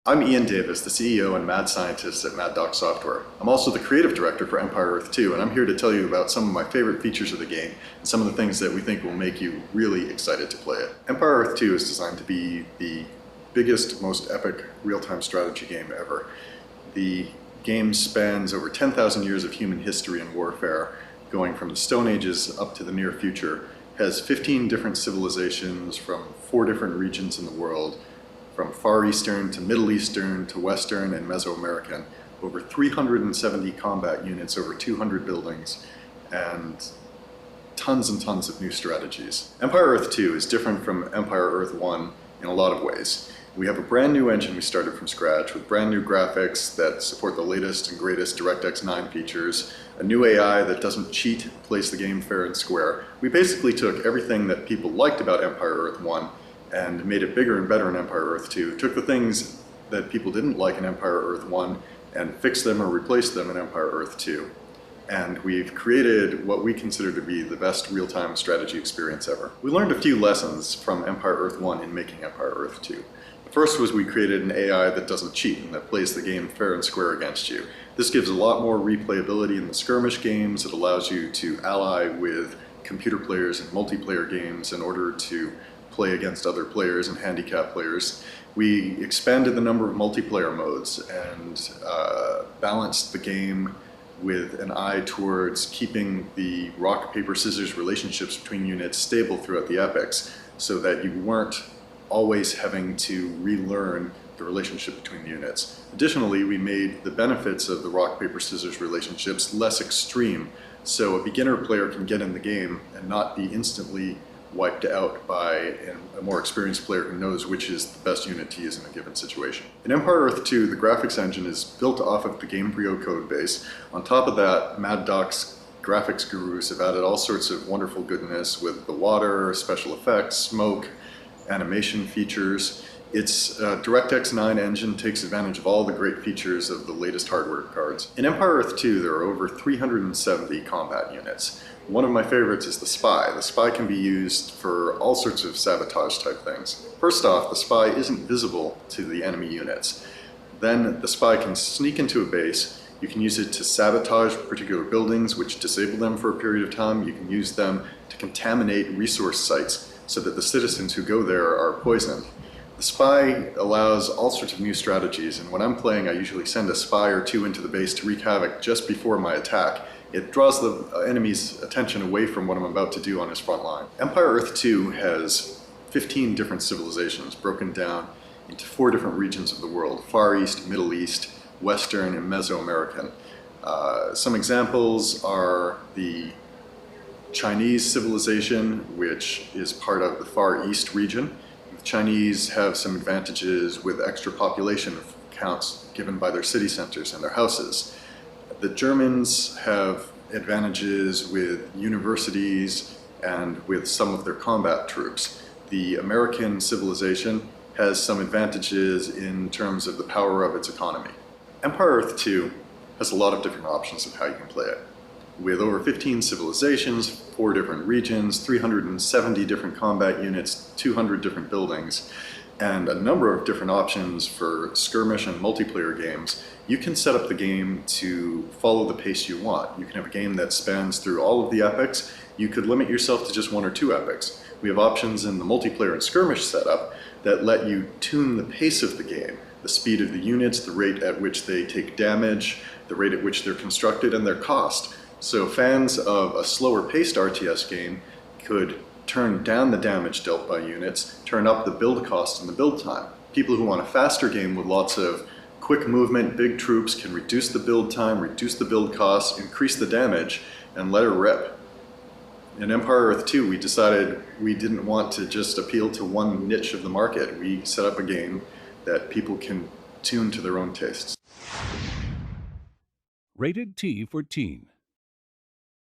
I'm Ian Davis, the CEO and mad scientist at Mad Dog Software. I'm also the creative director for Empire Earth 2, and I'm here to tell you about some of my favorite features of the game and some of the things that we think will make you really excited to play it. Empire Earth 2 is designed to be the biggest, most epic real-time strategy game ever. The game spans over 10,000 years of human history and warfare, going from the Stone Ages up to the near future, has 15 different civilizations from 4 different regions in the world, from Far Eastern to Middle Eastern to Western and Mesoamerican, over 370 combat units, over 200 buildings, and tons of new strategies. Empire Earth 2 is different from Empire Earth 1 in a lot of ways. We have a brand new engine we started from scratch with brand new graphics that support the latest and greatest DirectX 9 features, a new AI that doesn't cheat, plays the game fair and square. We basically took everything that people liked about Empire Earth 1 and made it bigger and better in Empire Earth 2. Took the things that people didn't like in Empire Earth 1 and fixed them or replaced them in Empire Earth 2. And we've created what we consider to be the best real-time strategy experience ever. We learned a few lessons from Empire Earth 1 in making Empire Earth 2. The first was we created an AI that doesn't cheat and that plays the game fair and square against you. This gives a lot more replayability in the skirmish games. It allows you to ally with computer players in multiplayer games in order to play against other players and handicap players. We expanded the number of multiplayer modes and balanced the game with an eye towards keeping the rock, paper, scissors relationships between units stable throughout the epics so that you weren't always having to relearn the relationship between the units. Additionally, we made the benefits of the rock, paper, scissors relationships less extreme, so a beginner player can get in the game and not be instantly wiped out by a more experienced player who knows which is the best unit to use in a given situation. In Empire Earth 2, the graphics engine is built off of the Gamebryo code base. On top of that, Mad Doc's graphics gurus have added all sorts of wonderful goodness with the water, special effects, smoke, animation features. Its DirectX 9 engine takes advantage of all the great features of the latest hardware cards. In Empire Earth 2, there are over 370 combat units. One of my favorites is the Spy. The Spy can be used for all sorts of sabotage type things. First off, the Spy isn't visible to the enemy units. Then the Spy can sneak into a base. You can use it to sabotage particular buildings, which disable them for a period of time. You can use them to contaminate resource sites so that the citizens who go there are poisoned. The Spy allows all sorts of new strategies, and when I'm playing, I usually send a spy or two into the base to wreak havoc just before my attack. It draws the enemy's attention away from what I'm about to do on his front line. Empire Earth 2 has 15 different civilizations broken down into 4 different regions of the world: Far East, Middle East, Western, and Mesoamerican. Some examples are the Chinese civilization, which is part of the Far East region. The Chinese have some advantages with extra population counts given by their city centers and their houses. The Germans have advantages with universities and with some of their combat troops. The American civilization has some advantages in terms of the power of its economy. Empire Earth 2 has a lot of different options of how you can play it. With over 15 civilizations, 4 different regions, 370 different combat units, 200 different buildings, and a number of different options for skirmish and multiplayer games, you can set up the game to follow the pace you want. You can have a game that spans through all of the epics. You could limit yourself to just 1 or 2 epics. We have options in the multiplayer and skirmish setup that let you tune the pace of the game, the speed of the units, the rate at which they take damage, the rate at which they're constructed, and their cost. So fans of a slower paced RTS game could turn down the damage dealt by units, turn up the build cost and the build time. People who want a faster game with lots of quick movement, big troops can reduce the build time, reduce the build cost, increase the damage, and let her rip. In Empire Earth 2, we decided we didn't want to just appeal to one niche of the market. We set up a game that people can tune to their own tastes. Rated T for Teen.